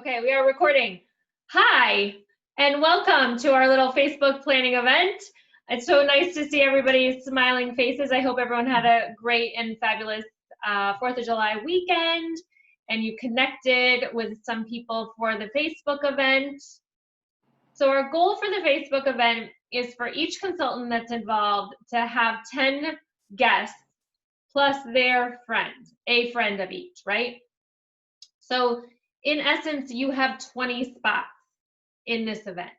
Okay, we are recording. Hi, and welcome to our little Facebook planning event. It's so nice to see everybody's smiling faces. I hope everyone had a great and fabulous 4th of July weekend, and you connected with some people for the Facebook event. So our goal for the Facebook event is for each consultant that's involved to have 10 guests plus their friend, a friend of each, right? So in essence, you have 20 spots in this event,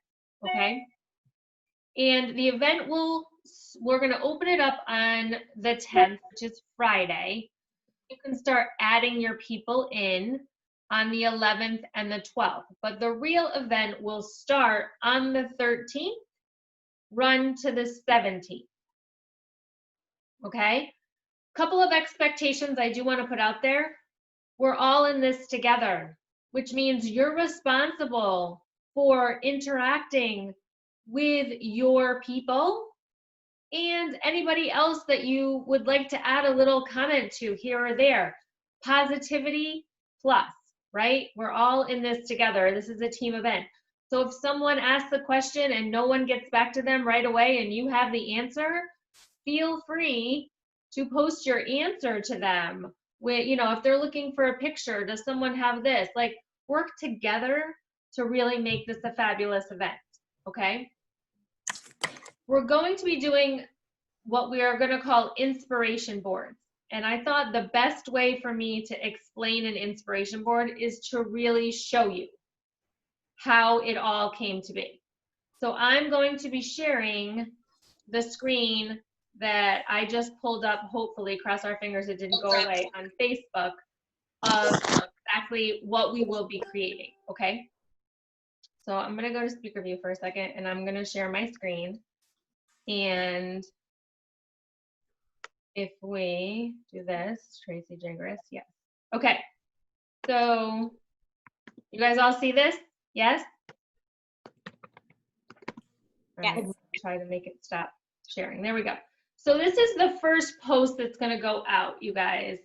okay? And the event we're gonna open it up on the 10th, which is Friday. You can start adding your people in on the 11th and the 12th, but the real event will start on the 13th, run to the 17th, okay? Couple of expectations I do wanna put out there. We're all in this together, which means you're responsible for interacting with your people and anybody else that you would like to add a little comment to here or there. Positivity plus, right? We're all in this together. This is a team event. So if someone asks the question and no one gets back to them right away and you have the answer, feel free to post your answer to them. With, if they're looking for a picture, does someone have this? Like, work together to really make this a fabulous event, okay? We're going to be doing what we are going to call inspiration boards. And I thought the best way for me to explain an inspiration board is to really show you how it all came to be. So I'm going to be sharing the screen that I just pulled up, hopefully, cross our fingers it didn't go away, on Facebook, of exactly what we will be creating, okay? So I'm gonna go to speaker view for a second and I'm gonna share my screen. And if we do this, Tracy Jingris, yes. Okay, so you guys all see this? Yes? Yes. I'm gonna try to make it stop sharing. There we go. So this is the first post that's going to go out, you guys,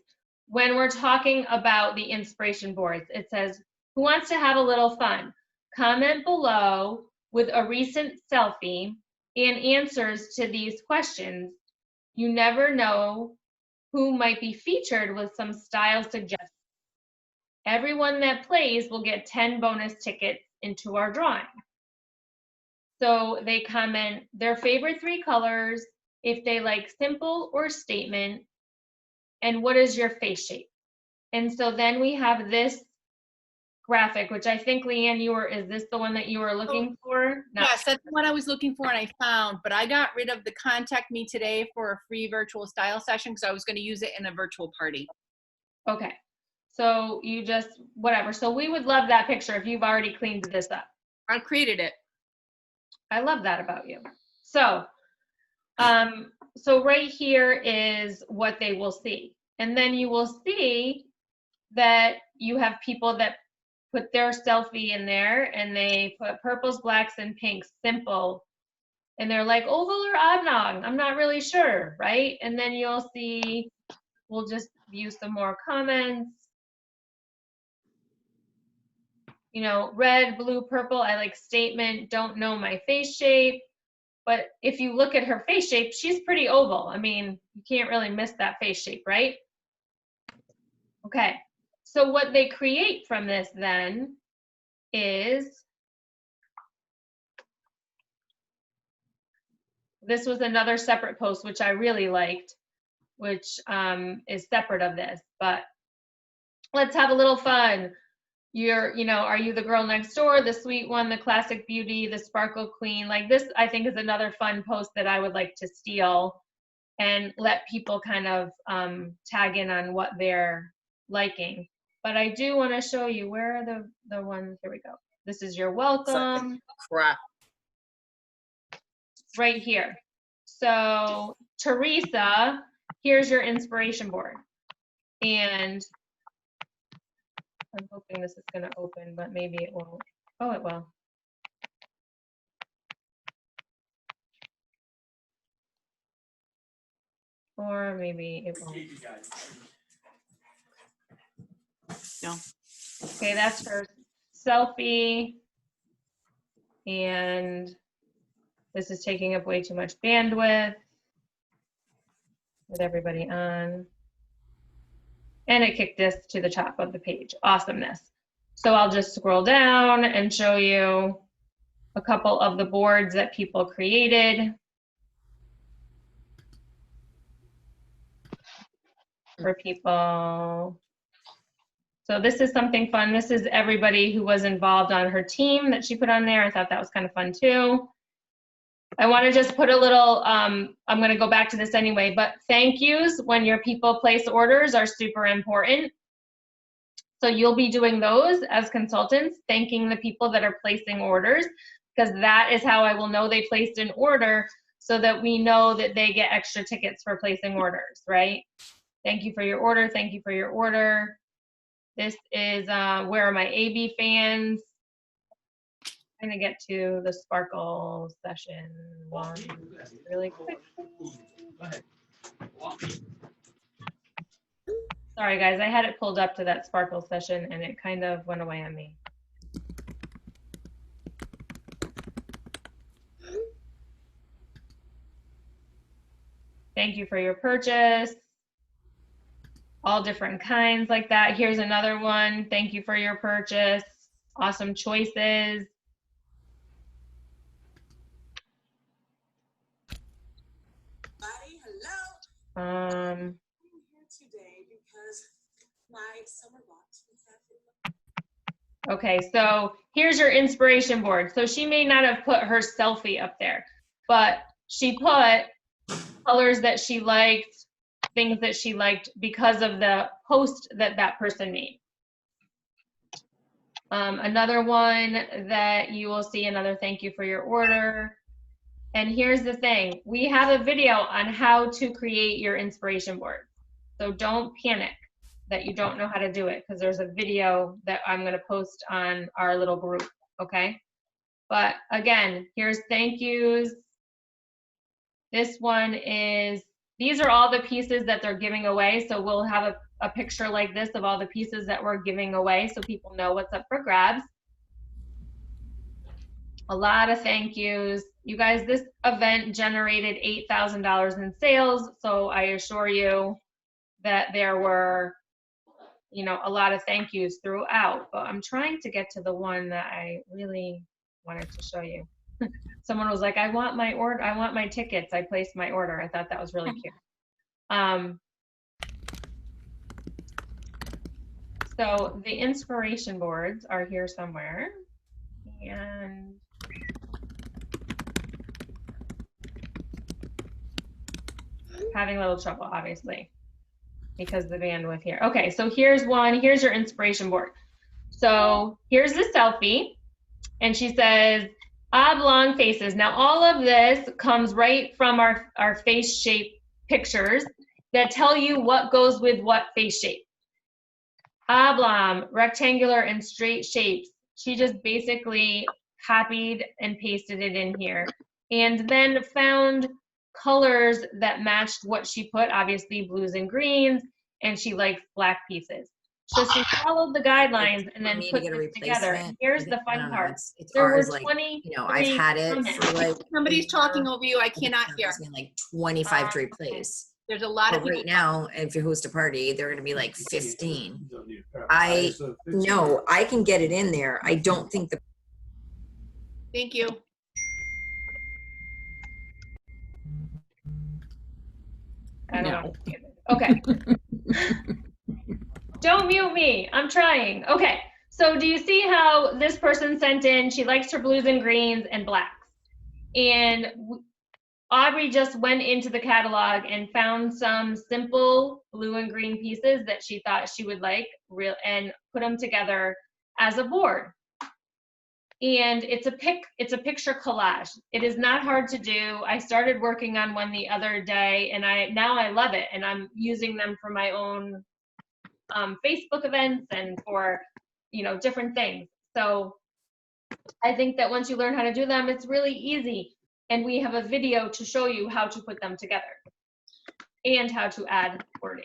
when we're talking about the inspiration boards. It says, who wants to have a little fun? Comment below with a recent selfie and answers to these questions. You never know who might be featured with some style suggestions. Everyone that plays will get 10 bonus tickets into our drawing. So they comment their favorite 3 colors, if they like simple or statement, and what is your face shape. And so then we have this graphic, which I think, Leanne, is this the one that you were looking for? No. Yes, that's what I was looking for and I found, but I got rid of the contact me today for a free virtual style session because I was going to use it in a virtual party. Okay, so you just, whatever. So we would love that picture if you've already cleaned this up. I created it. I love that about you. So, so right here is what they will see. And then you will see that you have people that put their selfie in there and they put purples, blacks, and pinks, simple. And they're like, oval or oblong? I'm not really sure, right? And then you'll see, we'll just view some more comments. You know, red, blue, purple, I like statement, don't know my face shape. But if you look at her face shape, she's pretty oval. I mean, you can't really miss that face shape, right? Okay, so what they create from this then is, this was another separate post, which I really liked, which is separate of this, but let's have a little fun. Are you the girl next door, the sweet one, the classic beauty, the sparkle queen? Like this, I think, is another fun post that I would like to steal and let people kind of tag in on what they're liking. But I do want to show you, where are the ones, here we go. This is your welcome. Crap. Right here. So Teresa, here's your inspiration board. And I'm hoping this is going to open, but maybe it won't. Oh, it will. Or maybe it won't. No. Okay, that's her selfie. And this is taking up way too much bandwidth with everybody on. And it kicked this to the top of the page. Awesomeness. So I'll just scroll down and show you a couple of the boards that people created for people. So this is something fun. This is everybody who was involved on her team that she put on there. I thought that was kind of fun too. I want to just put a little, I'm going to go back to this anyway, but thank yous when your people place orders are super important. So you'll be doing those as consultants, thanking the people that are placing orders, because that is how I will know they placed an order, so that we know that they get extra tickets for placing orders, right? Thank you for your order. Thank you for your order. This is where are my AV fans? I'm gonna get to the Sparkle session one really quick. Sorry guys, I had it pulled up to that Sparkle session and it kind of went away on me. Thank you for your purchase. All different kinds like that. Here's another one. Thank you for your purchase. Awesome choices. Hello. Today because my summer box was okay, so here's your inspiration board. So she may not have put her selfie up there, but she put colors that she liked, things that she liked because of the post that that person made. Another one that you will see, another thank you for your order. And here's the thing, we have a video on how to create your inspiration board. So don't panic that you don't know how to do it, because there's a video that I'm gonna post on our little group, okay? But again, here's thank yous. This one is, these are all the pieces that they're giving away. So we'll have a picture like this of all the pieces that we're giving away so people know what's up for grabs. A lot of thank yous. You guys, this event generated $8,000 in sales. So I assure you that there were, you know, a lot of thank yous throughout, but I'm trying to get to the one that I really wanted to show you. Someone was like, I want my order, I want my tickets. I placed my order. I thought that was really cute. So the inspiration boards are here somewhere, and having a little trouble, obviously, because the bandwidth here. Okay, so here's one. Here's your inspiration board. So here's the selfie, and she says, oblong faces. Now all of this comes right from our face shape pictures that tell you what goes with what face shape. Oblong, rectangular, and straight shapes. She just basically copied and pasted it in here, and then found colors that matched what she put, obviously blues and greens, and she likes black pieces. So she followed the guidelines and then put this together. And here's the fun part. It's there were ours, 20. You know, I've had it for like. Somebody's talking over you. I cannot hear. Like 25 to replace. There's a lot of people. Right now, if you host a party, they're going to be like 15. I know I can get it in there. I don't think the. Thank you. I don't know. Okay. Don't mute me. I'm trying. Okay. So do you see how this person sent in, she likes her blues and greens and blacks. And Audrey just went into the catalog and found some simple blue and green pieces that she thought she would like and put them together as a board. And it's a picture collage. It is not hard to do. I started working on one the other day, and now I love it, and I'm using them for my own Facebook events and for, you know, different things. So I think that once you learn how to do them, it's really easy, and we have a video to show you how to put them together and how to add wording.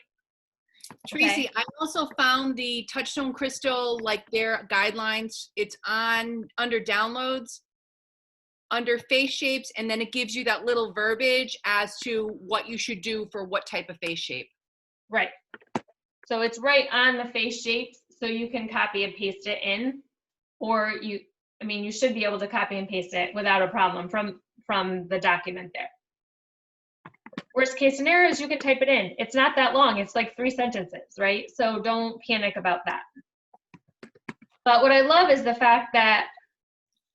Tracy, I also found the Touchstone Crystal, like their guidelines. It's on under downloads, under face shapes, and then it gives you that little verbiage as to what you should do for what type of face shape. Right. So it's right on the face shapes, so you can copy and paste it in, or you should be able to copy and paste it without a problem from the document there. Worst case scenario is you can type it in. It's not that long. It's like 3 sentences, right? So don't panic about that. But what I love is the fact that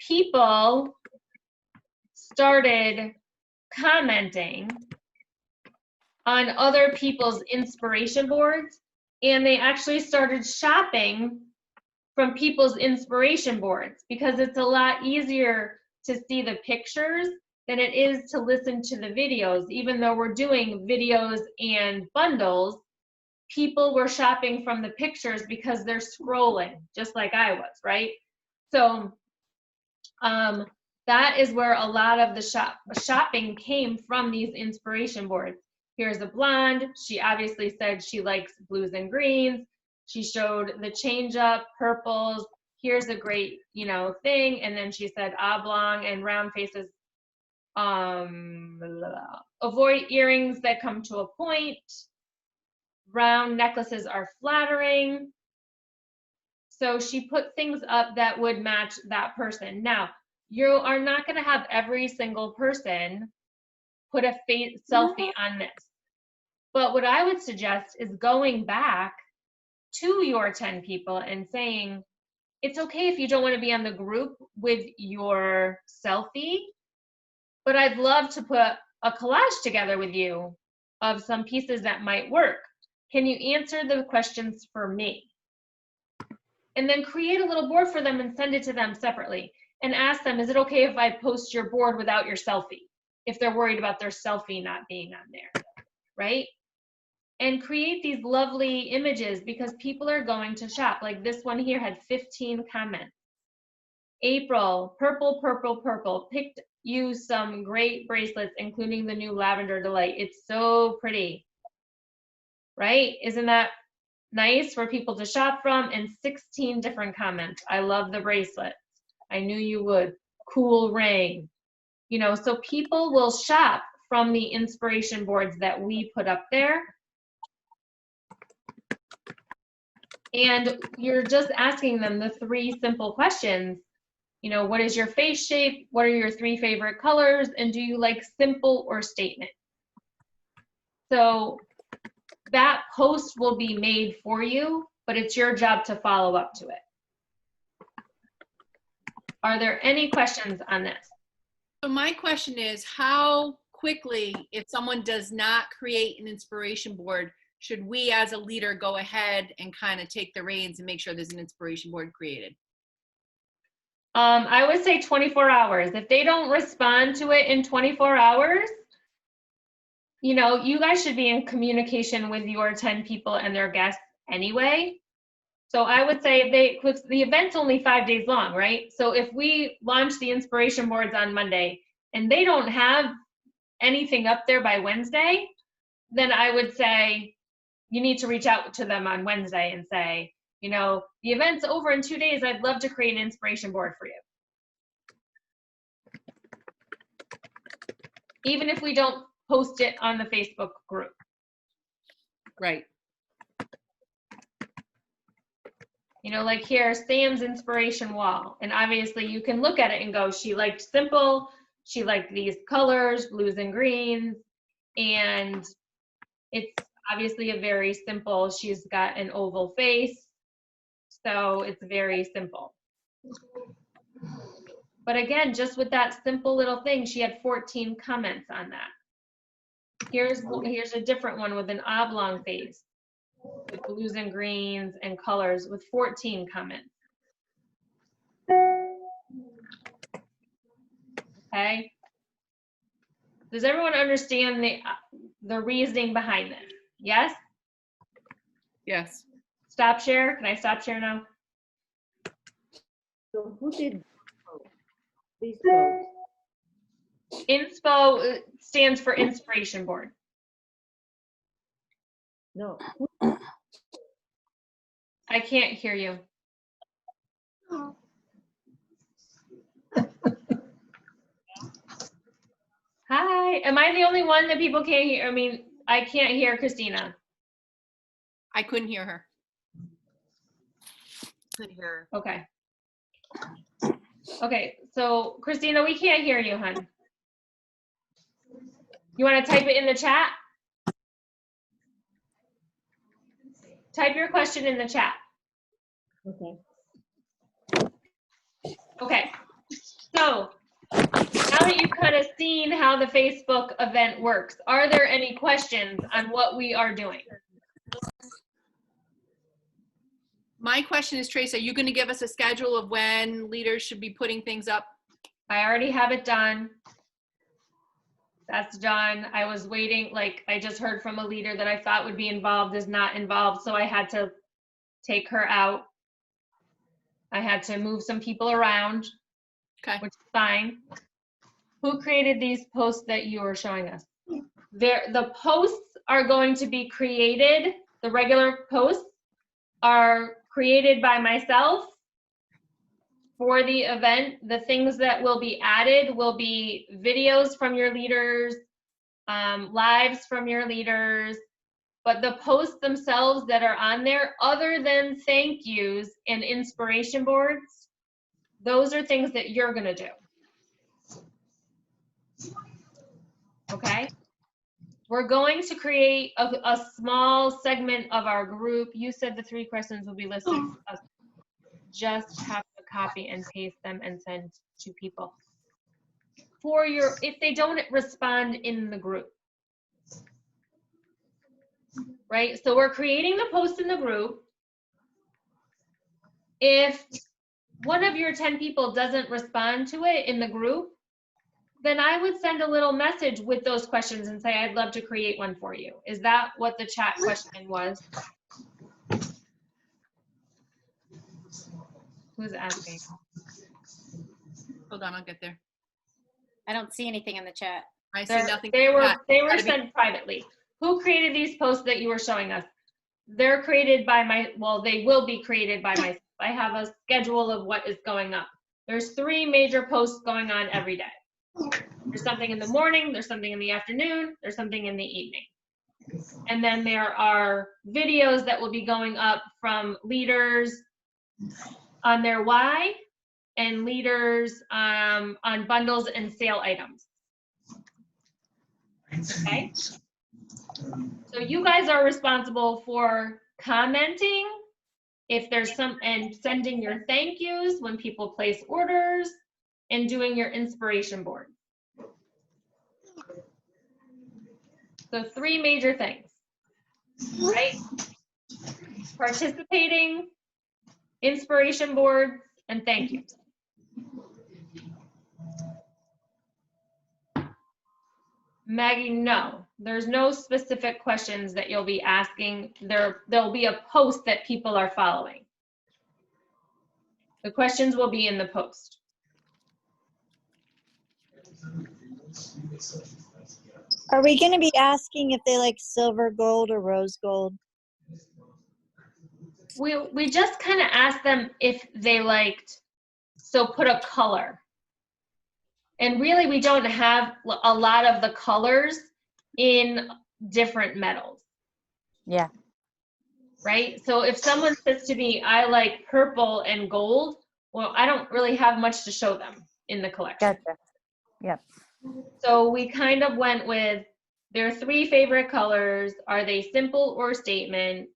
people started commenting on other people's inspiration boards, and they actually started shopping from people's inspiration boards, because it's a lot easier to see the pictures than it is to listen to the videos. Even though we're doing videos and bundles, people were shopping from the pictures because they're scrolling, just like I was, right? So that is where a lot of the shopping came from, these inspiration boards. Here's a blonde. She obviously said she likes blues and greens. She showed the change up, purples. Here's a great, thing. And then she said oblong and round faces. Avoid earrings that come to a point. Round necklaces are flattering. So she put things up that would match that person. Now, you are not going to have every single person put a selfie on this. But what I would suggest is going back to your 10 people and saying, it's okay if you don't want to be on the group with your selfie, but I'd love to put a collage together with you of some pieces that might work. Can you answer the questions for me? And then create a little board for them and send it to them separately. And ask them, is it okay if I post your board without your selfie? If they're worried about their selfie not being on there, right? And create these lovely images, because people are going to shop. Like this one here had 15 comments. April, purple, purple, purple. Picked you some great bracelets, including the new Lavender Delight. It's so pretty, right? Isn't that nice for people to shop from? And 16 different comments. I love the bracelets. I knew you would. Cool ring. So people will shop from the inspiration boards that we put up there. And you're just asking them the 3 simple questions. What is your face shape? What are your 3 favorite colors? And do you like simple or statement? So that post will be made for you, but it's your job to follow up to it. Are there any questions on this? So my question is, how quickly, if someone does not create an inspiration board, should we as a leader go ahead and kind of take the reins and make sure there's an inspiration board created? I would say 24 hours. If they don't respond to it in 24 hours, you guys should be in communication with your 10 people and their guests anyway. So I would say the event's only 5 days long, right? So if we launch the inspiration boards on Monday and they don't have anything up there by Wednesday, then I would say you need to reach out to them on Wednesday and say, the event's over in 2 days. I'd love to create an inspiration board for you. Even if we don't post it on the Facebook group. Right. Like here, Sam's inspiration wall. And obviously you can look at it and go, she liked simple. She liked these colors, blues and greens. And it's obviously a very simple, she's got an oval face. So it's very simple. But again, just with that simple little thing, she had 14 comments on that. Here's a different one with an oblong face, with blues and greens and colors, with 14 comments. Okay. Does everyone understand the reasoning behind this? Yes? Yes. Stop share. Can I stop share now? So who did these posts? Inspo stands for inspiration board. No, I can't hear you. Hi, am I the only one that people can't hear? I mean, I can't hear Christina. I couldn't hear her. Couldn't hear her. Okay. Okay, so Christina, we can't hear you, hon. You want to type it in the chat? Type your question in the chat. Okay. Okay, so now that you've kind of seen how the Facebook event works, are there any questions on what we are doing? My question is, Trace, are you going to give us a schedule of when leaders should be putting things up? I already have it done. That's done. I was waiting, like I just heard from a leader that I thought would be involved is not involved, so I had to take her out. I had to move some people around, Okay. which is fine. Who created these posts that you are showing us? The posts are going to be created, the regular posts are created by myself for the event. The things that will be added will be videos from your leaders, lives from your leaders, but the posts themselves that are on there, other than thank yous and inspiration boards, those are things that you're gonna do. Okay? We're going to create a small segment of our group. You said the 3 questions will be listed. Just have to copy and paste them and send to people. If they don't respond in the group. Right? So we're creating the post in the group. If one of your 10 people doesn't respond to it in the group, then I would send a little message with those questions and say, I'd love to create one for you. Is that what the chat question was? Who's asking? Hold on, I'll get there. I don't see anything in the chat. I see nothing. They were Gotta be- sent privately. Who created these posts that you were showing us? They're created by they will be created by myself. I have a schedule of what is going up. There's 3 major posts going on every day. There's something in the morning, there's something in the afternoon, there's something in the evening. And then there are videos that will be going up from leaders on their why and leaders on bundles and sale items. Okay? So you guys are responsible for commenting if there's and sending your thank yous when people place orders and doing your inspiration board. So 3 major things, right? Participating, inspiration boards, and thank yous. Maggie, no, there's no specific questions that you'll be asking. There'll be a post that people are following. The questions will be in the post. Are we going to be asking if they like silver gold or rose gold? We just kind of asked them if they liked, so put a color. And really, we don't have a lot of the colors in different metals. Yeah. Right? So if someone says to me, I like purple and gold, well, I don't really have much to show them in the collection. Gotcha. Yep. So we kind of went with their 3 favorite colors. Are they simple or statement?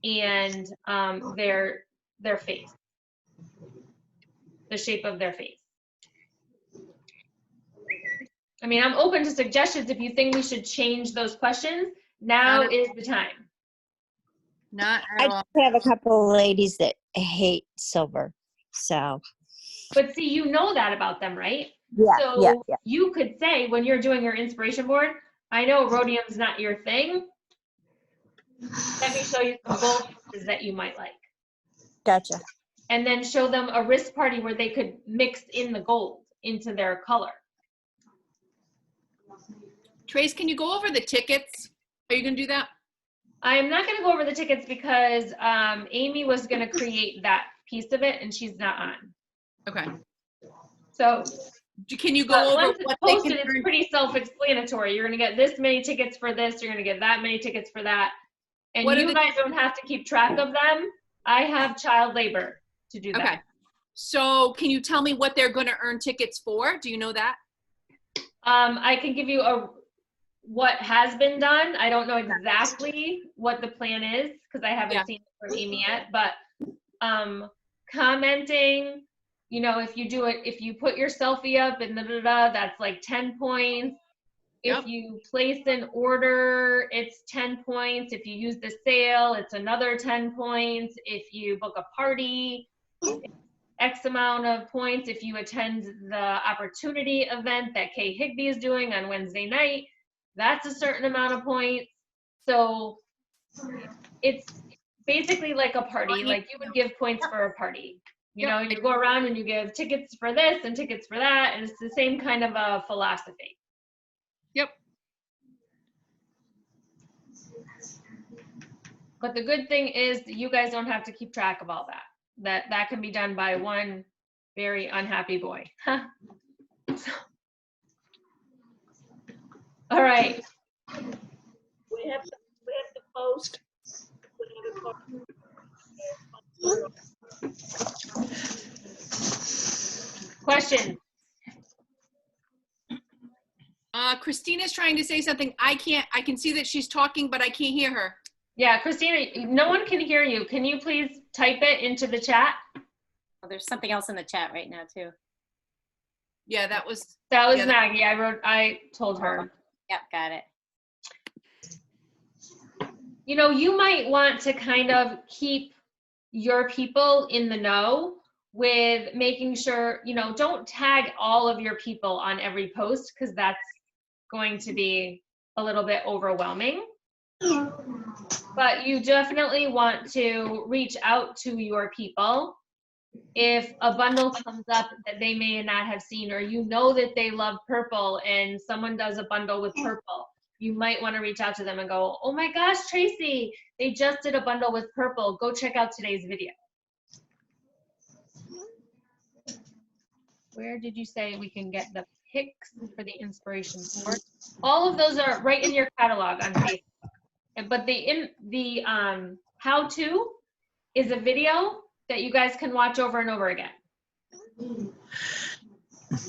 And their face, the shape of their face. I mean, I'm open to suggestions if you think we should change those questions. Now is the time. Not I at all. just have a couple of ladies that hate silver, so. But see, you know that about them, right? Yeah, So yeah, yeah. you could say when you're doing your inspiration board, I know rhodium's not your thing. Let me show you some gold pieces that you might like. Gotcha. And then show them a wrist party where they could mix in the gold into their color. Trace, can you go over the tickets? Are you gonna do that? I'm not gonna go over the tickets because Amy was gonna create that piece of it and she's not on. Okay. So Can you but go over once it's what they posted, can it's earn? pretty self-explanatory. You're gonna get this many tickets for this, you're gonna get that many tickets for that. And What are you the- guys don't have to keep track of them. I have child labor to do that. Okay. So can you tell me what they're going to earn tickets for? Do you know that? I can give you what has been done. I don't know exactly what the plan is because I haven't Yeah. seen it from Amy yet, but commenting, you know, if you put your selfie up and that's like 10 points. Yep. If you place an order, it's 10 points. If you use the sale, it's another 10 points. If you book a party, X amount of points. If you attend the opportunity event that Kay Higby is doing on Wednesday night, that's a certain amount of points. So it's basically like a party, like you would give points for a party. You know, you go around and you give tickets for this and tickets for that, and it's the same kind of a philosophy. Yep. But the good thing is that you guys don't have to keep track of all that. That can be done by one very unhappy boy. So, all right. We have to post. We have to post. Questions? Christina's trying to say something. I can see that she's talking, but I can't hear her. Yeah, Christina, no one can hear you. Can you please type it into the chat? Oh, there's something else in the chat right now too. Yeah, that was. That was Yeah, Maggie. I told her. Yep, got it. You know, you might want to kind of keep your people in the know with making sure, you know, don't tag all of your people on every post because that's going to be a little bit overwhelming. But you definitely want to reach out to your people if a bundle comes up that they may not have seen, or you know that they love purple and someone does a bundle with purple. You might want to reach out to them and go, oh my gosh, Tracy, they just did a bundle with purple. Go check out today's video. Where did you say we can get the pics for the inspiration board? All of those are right in your catalog on Facebook. But the how-to is a video that you guys can watch over and over again.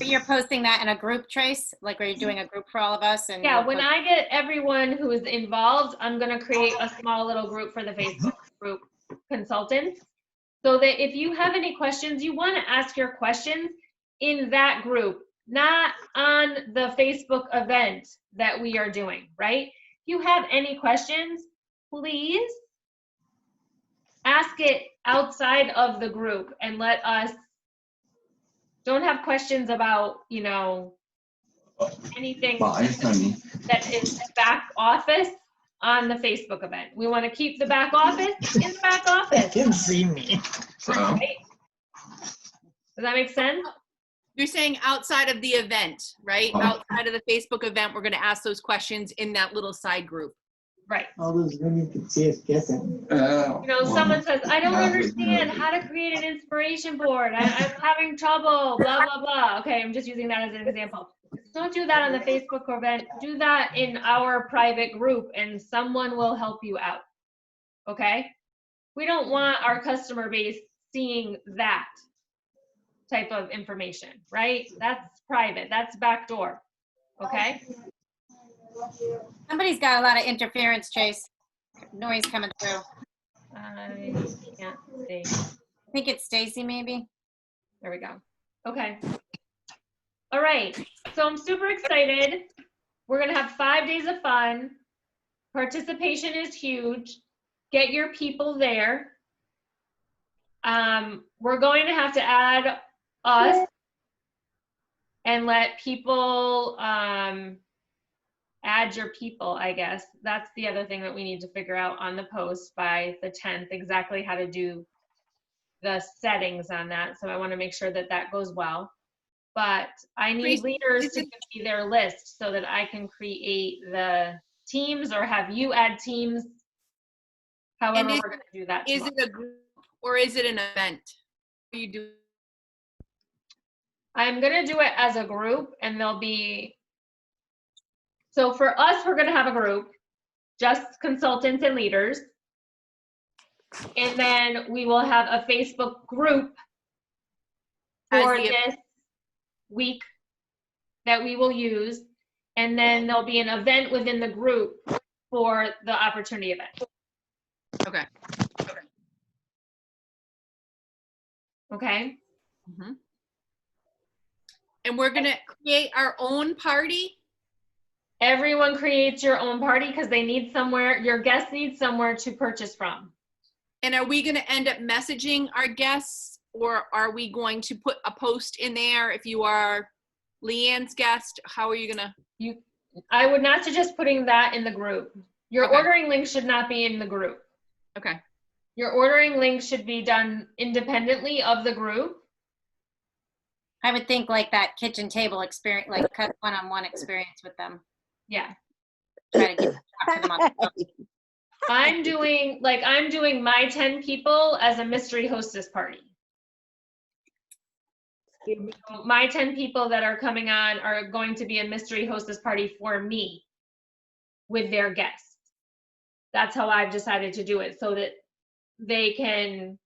You're posting that in a group, Trace? Like where you're doing a group for all of us? And Yeah, you'll when post- I get everyone who is involved, I'm gonna create a small little group for the Facebook group consultants. So that if you have any questions, you wanna ask your questions in that group, not on the Facebook event that we are doing, right? If you have any questions, please ask it outside of the group and let us, don't have questions about, you know, anything that is back office on the Facebook event. We want to keep the back office in the back office. can see me. Right? Does that make sense? You're saying outside of the event, right? Outside of the Facebook event, we're going to ask those questions in that little side group. Right. All those women could see us kissing. You know, someone says, I don't understand how to create an inspiration board. I'm having trouble, blah, blah, blah. Okay, I'm just using that as an example. Don't do that on the Facebook event. Do that in our private group and someone will help you out. Okay? We don't want our customer base seeing that type of information, right? That's private. That's backdoor. Okay? Somebody's got a lot of interference, Trace. Noise coming through. I can't see. I think it's Stacy maybe. There we go. Okay. All right. So I'm super excited. We're going to have 5 days of fun. Participation is huge. Get your people there. We're going to have to add us and let people add your people, I guess. That's the other thing that we need to figure out on the post by the 10th, exactly how to do the settings on that. So I want to make sure that that goes well. But I need leaders to give me their list so that I can create the teams or have you add teams However, is- we're gonna do that Is tomorrow. it a group or is it an event? You do. I'm gonna do it as a group and there'll be, so for us, we're gonna have a group, just consultants and leaders. And then we will have a Facebook group As for the- this week that we will use. And then there'll be an event within the group for the opportunity event. Okay. Okay? And we're gonna create our own party? Everyone creates your own party because they need somewhere, your guests need somewhere to purchase from. And are we gonna end up messaging our guests, or are we going to put a post in there if you are Leanne's guest? How are you gonna? I would not suggest putting that in the group. Your Okay. ordering link should not be in the group. Okay, Your ordering link should be done independently of the group. I would think like that kitchen table experience, like cut one-on-one experience with them. Yeah. Try to talk to them on the phone. I'm doing my 10 people as a mystery hostess party. My 10 people that are coming on are going to be a mystery hostess party for me with their guests. That's how I've decided to do it, so that they can,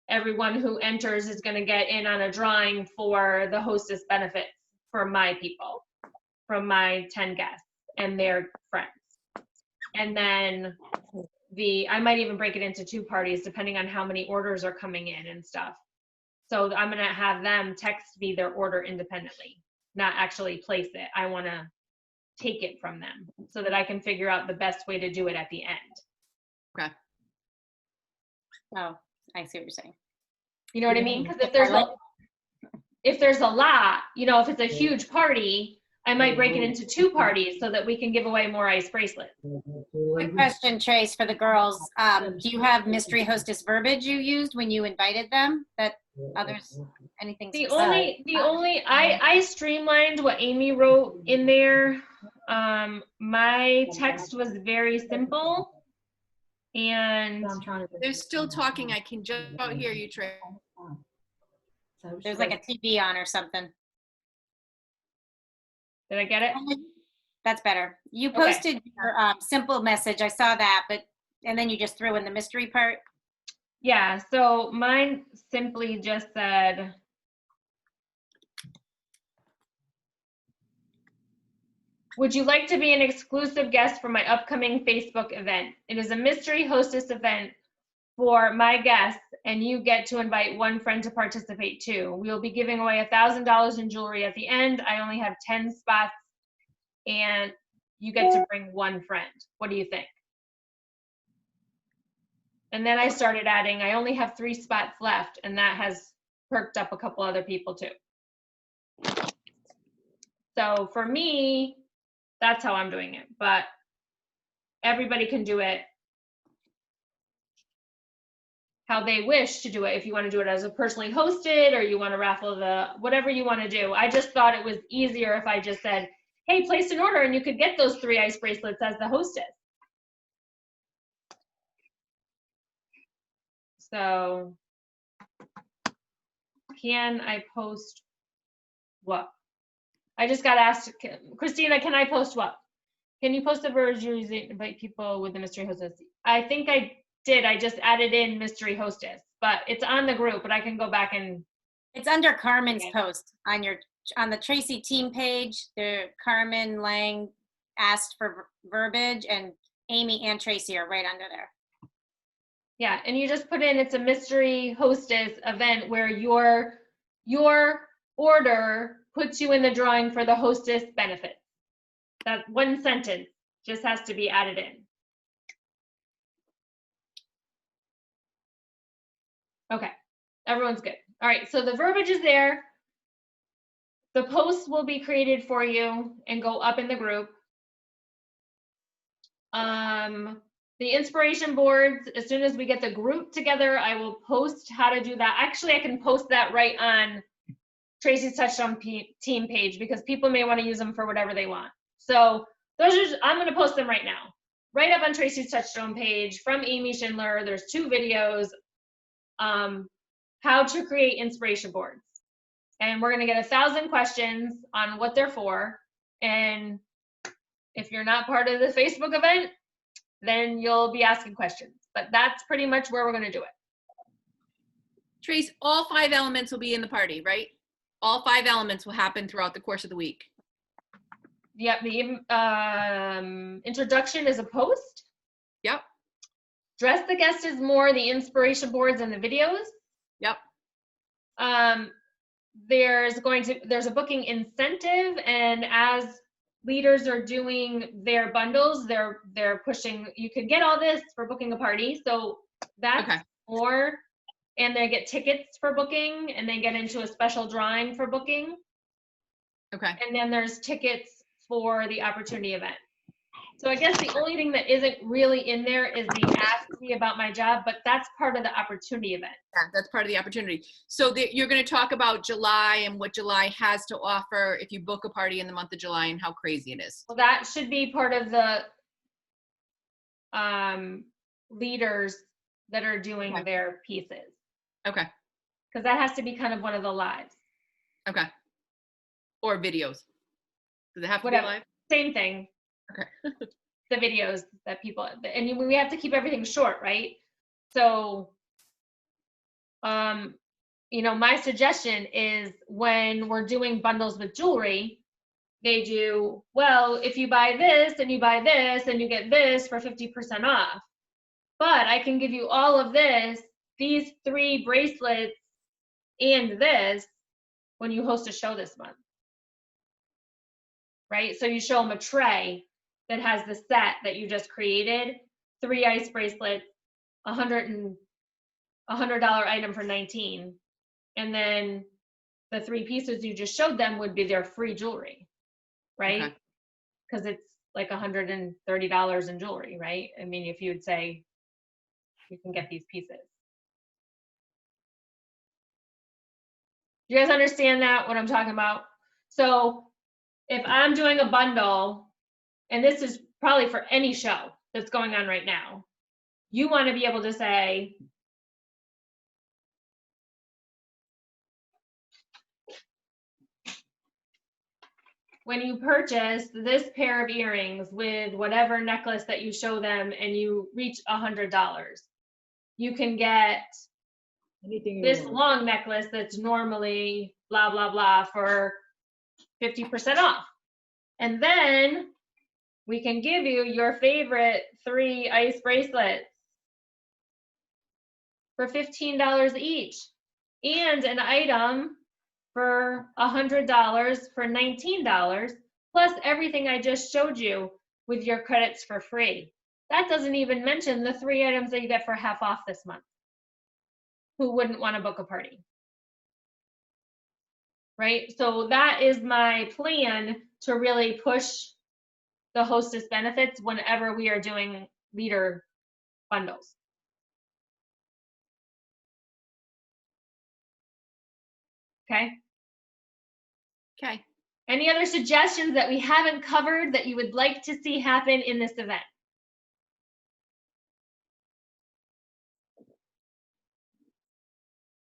everyone who enters is going to get in on a drawing for the hostess benefits for my people, from my 10 guests and their friends. And then I might even break it into 2 parties depending on how many orders are coming in and stuff. So I'm gonna have them text me their order independently, not actually place it. I wanna take it from them so that I can figure out the best way to do it at the end. okay. Oh, I see what you're saying. You know what I mean? Because if there's a lot, if it's a huge party, I might break it into 2 parties so that we can give away more ice bracelets. Quick question, Trace, for the girls. Do you have mystery hostess verbiage you used when you invited them that others, anything? I streamlined what Amy wrote in there. My text was very simple. And They're still talking. I can just about hear you, Trey. There's like a TV on or something. did I get it? That's better. You Okay. posted your simple message. I saw that, and then you just threw in the mystery part. Yeah, so mine simply just said, would you like to be an exclusive guest for my upcoming Facebook event? It is a mystery hostess event for my guests, and you get to invite 1 friend to participate too. We will be giving away $1,000 in jewelry at the end. I only have 10 spots, and you get to bring 1 friend. What do you think? And then I started adding, I only have 3 spots left, and that has perked up a couple other people too. So for me, that's how I'm doing it, but everybody can do it how they wish to do it. If you want to do it as a personally hosted, or you want to raffle whatever you want to do. I just thought it was easier if I just said, hey, place an order and you could get those 3 ice bracelets as the hostess. So can I post what? I just got asked, Christina, can I post what? Can you post a version using invite people with the mystery hostess? I think I did. I just added in mystery hostess, but it's on the group, but I can go back and. It's under Carmen's post on the Tracy team page. Carmen Lang asked for verbiage, and Amy and Tracy are right under there. Yeah, and you just put in, it's a mystery hostess event where your order puts you in the drawing for the hostess benefits. That 1 sentence just has to be added in. Okay, everyone's good. All right, so the verbiage is there. The post will be created for you and go up in the group. The inspiration boards, as soon as we get the group together, I will post how to do that. Actually, I can post that right on Tracy's Touchstone team page, because people may want to use them for whatever they want. So I'm going to post them right now. right up on Tracy's Touchstone page from Amy Schindler. There's 2 videos, how to create inspiration boards. And we're gonna get 1,000 questions on what they're for. And if you're not part of the Facebook event, then you'll be asking questions. But that's pretty much where we're gonna do it. Trace, all 5 elements will be in the party, right? All 5 elements will happen throughout the course of the week. Yep, the introduction is a post. Yep. Dress the guest is more the inspiration boards and the videos. Yep. There's a booking incentive, and as leaders are doing their bundles, they're pushing, you can get all this for booking a party. So that's Okay. more, and they get tickets for booking, and they get into a special drawing for booking. Okay. And then there's tickets for the opportunity event. So I guess the only thing that isn't really in there is the ask me about my job, but that's part of the opportunity event. Yeah, that's part of the opportunity. So you're going to talk about July and what July has to offer if you book a party in the month of July and how crazy it is. Well, that should be part of the leaders that are doing Okay. their pieces, Okay. because that has to be kind of one of the lives. Okay. Or videos. Does it have to Whatever. be live? Same thing. Okay. The videos that people, and we have to keep everything short, right? So, my suggestion is when we're doing bundles with jewelry, they do, well, if you buy this and you buy this and you get this for 50% off. But I can give you all of this, these 3 bracelets and this when you host a show this month. Right? So you show them a tray that has the set that you just created, 3 ice bracelets, $100 item for $19. And then the 3 pieces you just showed them would be their free jewelry, right? Because it's like $130 in jewelry, right? I mean, if you would say, you can get these pieces. Do you guys understand that, what I'm talking about? So if I'm doing a bundle, and this is probably for any show that's going on right now, you want to be able to say, when you purchase this pair of earrings with whatever necklace that you show them and you reach $100, you can get this long necklace that's normally blah, blah, blah for 50% off. And then we can give you your favorite 3 ice bracelets for $15 each, and an item for $100 for $19, plus everything I just showed you with your credits for free. That doesn't even mention the 3 items that you get for half off this month. Who wouldn't want to book a party? Right? So that is my plan to really push the hostess benefits whenever we are doing leader bundles. Okay? Okay. Any other suggestions that we haven't covered that you would like to see happen in this event?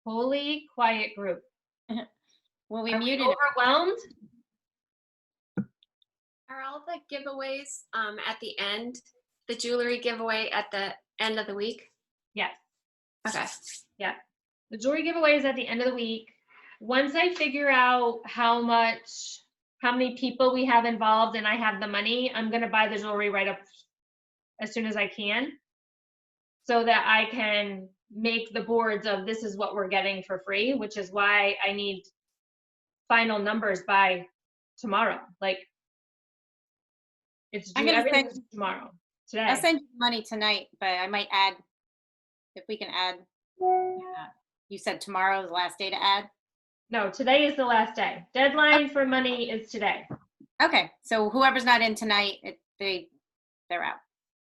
Holy quiet group. Well, we Are we muted it. overwhelmed? Are all the giveaways at the end, the jewelry giveaway at the end of the week? Yes. Okay. Yeah. The jewelry giveaway is at the end of the week. Once I figure out how many people we have involved and I have the money, I'm going to buy the jewelry right up as soon as I can, so that I can make the boards of this is what we're getting for free, which is why I need final numbers by tomorrow. Like, it's I'm due, gonna everything's send- tomorrow, today. I'll send you money tonight, but I might add, if we can add, you said tomorrow is the last day to add? No, today is the last day. Deadline for money is today. Okay, so whoever's not in tonight, they're out.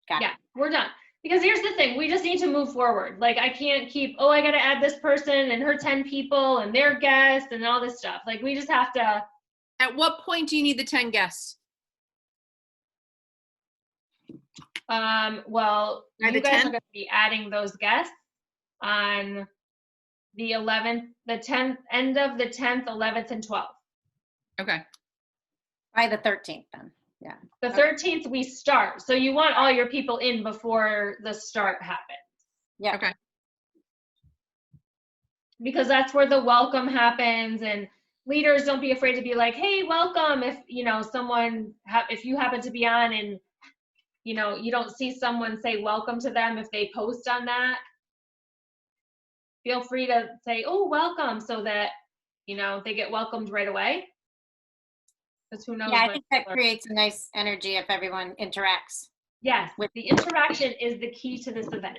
Got it. Yeah, we're done. Because here's the thing, we just need to move forward. Like, I can't keep, oh, I gotta add this person and her 10 people and their guests and all this stuff. Like, we just have to, At what point do you need the 10 guests? Well, By you the guys are 10th? gonna be adding those guests on the 11th, the 10th, end of the 10th, 11th, and 12th. Okay. By the 13th then. The Okay. 13th we start, so you want all your people in before the start happens. Yeah. Okay. Because that's where the welcome happens, and leaders, don't be afraid to be like, hey, welcome, if you know someone if you happen to be on and you know you don't see someone say welcome to them if they post on that, feel free to say, oh, welcome, so that you know they get welcomed right away, because who knows Yeah, I when think that people are- creates a nice energy if everyone interacts. Yes, with- the interaction is the key to this event.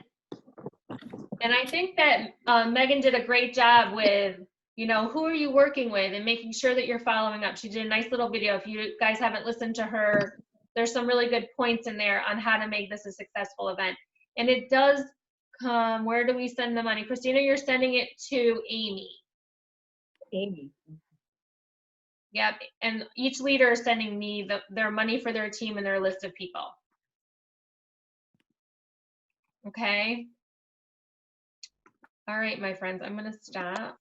And I think that Megan did a great job with, you know, who are you working with and making sure that you're following up. She did a nice little video. If you guys haven't listened to her, there's some really good points in there on how to make this a successful event. And it does come, where do we send the money? Christina, you're sending it to Amy. Amy. Yep, and each leader is sending me their money for their team and their list of people. Okay. All right, my friends, I'm gonna stop.